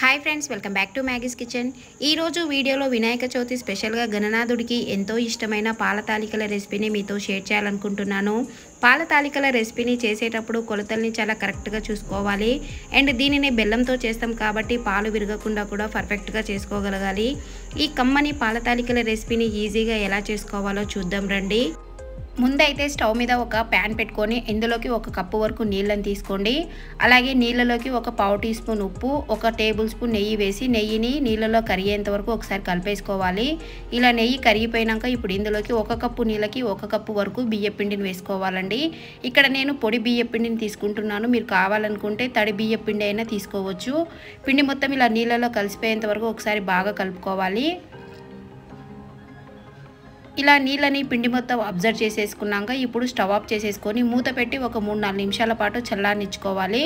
Hi friends, welcome back to Maggie's kitchen. ఈరోజు వీడియోలో వినాయక చవితి స్పెషల్గా గణనాథుడికి ఎంతో ఇష్టమైన పాల తాలికల రెసిపీని మీతో షేర్ చేయాలనుకుంటున్నాను. పాల తాలికల రెసిపీని చేసేటప్పుడు కొలతల్ని చాలా కరెక్ట్గా చూసుకోవాలి. అండ్ దీనిని బెల్లంతో చేస్తాం కాబట్టి పాలు విరగకుండా కూడా పర్ఫెక్ట్గా చేసుకోగలగాలి. ఈ కమ్మని పాల తాలికల రెసిపీని ఈజీగా ఎలా చేసుకోవాలో చూద్దాం రండి. ముందైతే స్టవ్ మీద ఒక ప్యాన్ పెట్టుకొని ఇందులోకి 1 కప్పు వరకు నీళ్ళని తీసుకోండి. అలాగే నీళ్ళలోకి 1 పావు టీ స్పూన్ ఉప్పు, 1 టేబుల్ స్పూన్ నెయ్యి వేసి నెయ్యిని నీళ్ళలో కరిగేంత వరకు ఒకసారి కలిపేసుకోవాలి. ఇలా నెయ్యి కరిగిపోయినాక ఇప్పుడు ఇందులోకి 1 కప్పు నీళ్ళకి 1 కప్పు వరకు బియ్యం పిండిని వేసుకోవాలండి. ఇక్కడ నేను పొడి బియ్యం పిండిని తీసుకుంటున్నాను. మీరు కావాలనుకుంటే తడి బియ్యం పిండి అయినా తీసుకోవచ్చు. పిండి మొత్తం ఇలా నీళ్ళలో కలిసిపోయేంత వరకు ఒకసారి బాగా కలుపుకోవాలి. ఇలా నీళ్ళని పిండి మొత్తం అబ్జర్వ్ చేసేసుకున్నాక ఇప్పుడు స్టవ్ ఆఫ్ చేసేసుకొని మూత పెట్టి ఒక 3-4 నిమిషాల పాటు చల్లారనిచ్చుకోవాలి.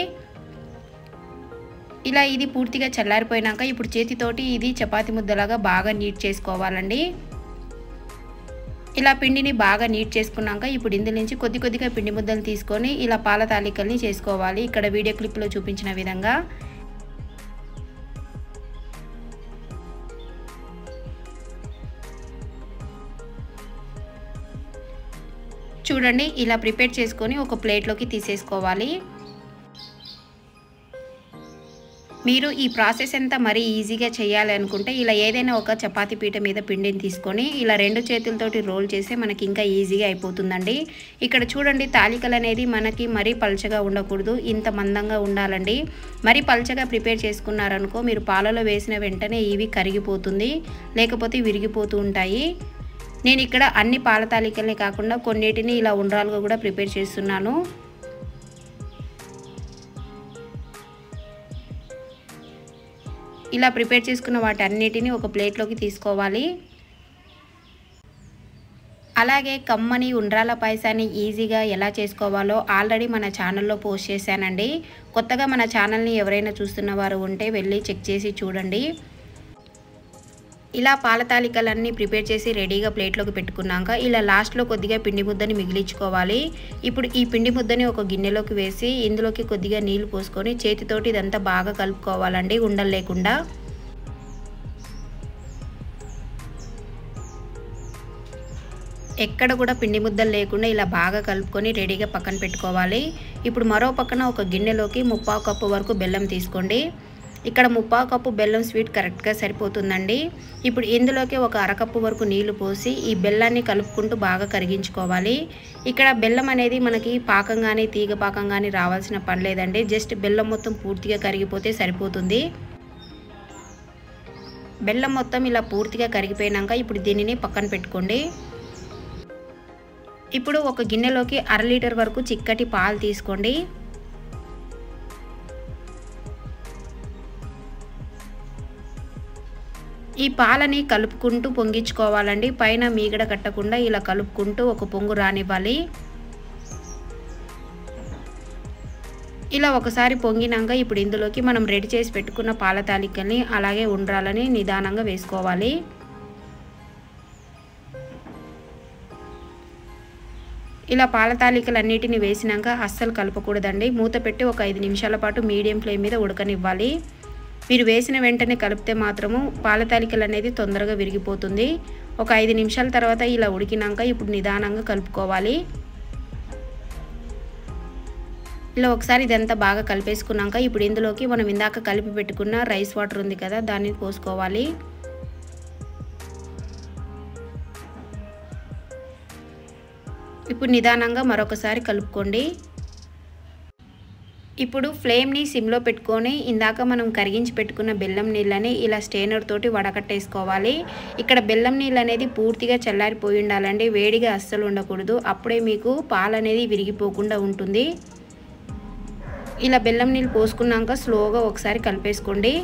ఇలా ఇది పూర్తిగా చల్లారిపోయినాక ఇప్పుడు చేతితోటి ఇది చపాతీ ముద్దలాగా బాగా నీట్ చేసుకోవాలండి. ఇలా పిండిని బాగా నీట్ చేసుకున్నాక ఇప్పుడు ఇందులో నుంచి కొద్దిగా పిండి ముద్దలు తీసుకొని ఇలా పాల తాలికల్ని చేసుకోవాలి. ఇక్కడ వీడియో క్లిప్లో చూపించిన విధంగా చూడండి. ఇలా ప్రిపేర్ చేసుకొని ఒక ప్లేట్లోకి తీసేసుకోవాలి. మీరు ఈ ప్రాసెస్ అంతా మరీ ఈజీగా చేయాలి అనుకుంటే ఇలా ఏదైనా ఒక చపాతీ పీట మీద పిండిని తీసుకొని ఇలా 2 చేతులతోటి రోల్ చేస్తే మనకి ఇంకా ఈజీగా అయిపోతుందండి. ఇక్కడ చూడండి, తాలికలు అనేది మనకి మరీ పల్చగా ఉండకూడదు, ఇంత మందంగా ఉండాలండి. మరీ పల్చగా ప్రిపేర్ చేసుకున్నారనుకో మీరు పాలలో వేసిన వెంటనే ఇవి కరిగిపోతుంది, లేకపోతే విరిగిపోతూ ఉంటాయి. నేను ఇక్కడ అన్ని పాల తాలికల్ని కాకుండా కొన్నిటిని ఇలా ఉండ్రాలుగా కూడా ప్రిపేర్ చేస్తున్నాను. ఇలా ప్రిపేర్ చేసుకున్న వాటన్నిటిని ఒక ప్లేట్లోకి తీసుకోవాలి. అలాగే కమ్మని ఉండ్రాల పాయసాన్ని ఈజీగా ఎలా చేసుకోవాలో ఆల్రెడీ మన ఛానల్లో పోస్ట్ చేశానండి. కొత్తగా మన ఛానల్ని ఎవరైనా చూస్తున్న వారు ఉంటే వెళ్ళి చెక్ చేసి చూడండి. ఇలా పాల తాలికలన్నీ ప్రిపేర్ చేసి రెడీగా ప్లేట్లోకి పెట్టుకున్నాక ఇలా లాస్ట్లో కొద్దిగా పిండి ముద్దని మిగిలించుకోవాలి. ఇప్పుడు ఈ పిండి ముద్దని ఒక గిన్నెలోకి వేసి ఇందులోకి కొద్దిగా నీళ్లు పోసుకొని చేతితోటి ఇదంతా బాగా కలుపుకోవాలండి, ఉండలు లేకుండా. ఎక్కడ కూడా పిండి ముద్దలు లేకుండా ఇలా బాగా కలుపుకొని రెడీగా పక్కన పెట్టుకోవాలి. ఇప్పుడు మరో పక్కన ఒక గిన్నెలోకి 3/4 కప్పు వరకు బెల్లం తీసుకోండి. ఇక్కడ 3/4 కప్పు బెల్లం స్వీట్ కరెక్ట్గా సరిపోతుందండి. ఇప్పుడు ఇందులోకి 1/2 కప్పు వరకు నీళ్లు పోసి ఈ బెల్లాన్ని కలుపుకుంటూ బాగా కరిగించుకోవాలి. ఇక్కడ బెల్లం అనేది మనకి పాకం కానీ తీగ పాకం కానీ రావాల్సిన పని లేదండి. జస్ట్ బెల్లం మొత్తం పూర్తిగా కరిగిపోతే సరిపోతుంది. బెల్లం మొత్తం ఇలా పూర్తిగా కరిగిపోయినాక ఇప్పుడు దీనిని పక్కన పెట్టుకోండి. ఇప్పుడు ఒక గిన్నెలోకి 1/2 లీటర్ వరకు చిక్కటి పాలు తీసుకోండి. ఈ పాలని కలుపుకుంటూ పొంగించుకోవాలండి. పైన మీగడ కట్టకుండా ఇలా కలుపుకుంటూ ఒక పొంగు రానివ్వాలి. ఇలా ఒకసారి పొంగినాక ఇప్పుడు ఇందులోకి మనం రెడీ చేసి పెట్టుకున్న పాల తాలికల్ని అలాగే ఉండ్రాలని నిదానంగా వేసుకోవాలి. ఇలా పాల తాలికలన్నిటిని వేసినాక అస్సలు కలపకూడదండి. మూత పెట్టి ఒక 5 నిమిషాల పాటు మీడియం ఫ్లేమ్ మీద ఉడకనివ్వాలి. మీరు వేసిన వెంటనే కలిపితే మాత్రము పాల తాలికలు అనేది తొందరగా విరిగిపోతుంది. ఒక 5 నిమిషాల తర్వాత ఇలా ఉడికినాక ఇప్పుడు నిదానంగా కలుపుకోవాలి. ఇలా ఒకసారి ఇదంతా బాగా కలిపేసుకున్నాక ఇప్పుడు ఇందులోకి మనం ఇందాక కలిపి పెట్టుకున్న రైస్ వాటర్ ఉంది కదా, దాన్ని పోసుకోవాలి. ఇప్పుడు నిదానంగా మరొకసారి కలుపుకోండి. ఇప్పుడు ఫ్లేమ్ని సిమ్లో పెట్టుకొని ఇందాక మనం కరిగించి పెట్టుకున్న బెల్లం నీళ్ళని ఇలా స్టెయినర్ తోటి వడకట్టేసుకోవాలి. ఇక్కడ బెల్లం నీళ్ళు అనేది పూర్తిగా చల్లారిపోయి ఉండాలండి, వేడిగా అస్సలు ఉండకూడదు. అప్పుడే మీకు పాలు అనేది విరిగిపోకుండా ఉంటుంది. ఇలా బెల్లం నీళ్ళు పోసుకున్నాక స్లోగా ఒకసారి కలిపేసుకోండి.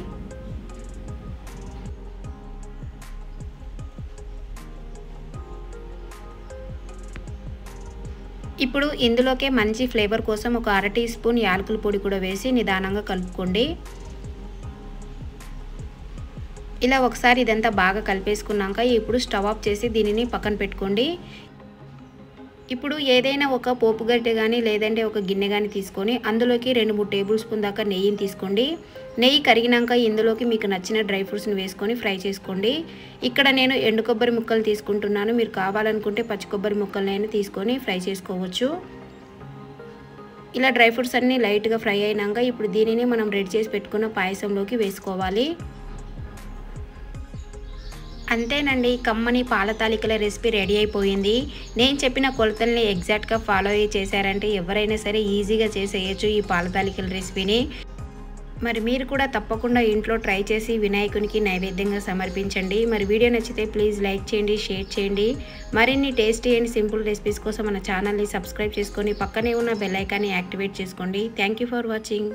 ఇప్పుడు ఇందులోకే మంచి ఫ్లేవర్ కోసం ఒక 1/2 టీ స్పూన్ యాలకుల పొడి కూడా వేసి నిదానంగా కలుపుకోండి. ఇలా ఒకసారి ఇదంతా బాగా కలిపేసుకున్నాక ఇప్పుడు స్టవ్ ఆఫ్ చేసి దీనిని పక్కన పెట్టుకోండి. ఇప్పుడు ఏదైనా ఒక పోపు గరిటె కానీ లేదంటే ఒక గిన్నె కానీ తీసుకొని అందులోకి 2-3 టేబుల్ స్పూన్ దాకా నెయ్యిని తీసుకోండి. నెయ్యి కరిగినాక ఇందులోకి మీకు నచ్చిన డ్రై ఫ్రూట్స్ని వేసుకొని ఫ్రై చేసుకోండి. ఇక్కడ నేను ఎండు కొబ్బరి ముక్కలు తీసుకుంటున్నాను. మీరు కావాలనుకుంటే పచ్చి కొబ్బరి ముక్కలనైనా తీసుకొని ఫ్రై చేసుకోవచ్చు. ఇలా డ్రై ఫ్రూట్స్ అన్నీ లైట్గా ఫ్రై అయినాక ఇప్పుడు దీనిని మనం రెడీ చేసి పెట్టుకున్న పాయసంలోకి వేసుకోవాలి. అంతేనండి, కమ్మని పాల తాలికల రెసిపీ రెడీ అయిపోయింది. నేను చెప్పిన కొలతల్ని ఎగ్జాక్ట్గా ఫాలో అయ్యి చేశారంటే ఎవరైనా సరే ఈజీగా చేసేయచ్చు ఈ పాల తాలికల రెసిపీని. మరి మీరు కూడా తప్పకుండా ఇంట్లో ట్రై చేసి వినాయకునికి నైవేద్యంగా సమర్పించండి. మరి వీడియో నచ్చితే ప్లీజ్ లైక్ చేయండి, షేర్ చేయండి. మరిన్ని టేస్టీ అండ్ సింపుల్ రెసిపీస్ కోసం మన ఛానల్ని సబ్స్క్రైబ్ చేసుకొని పక్కనే ఉన్న బెల్ ఐకాన్ని యాక్టివేట్ చేసుకోండి. Thank you for watching.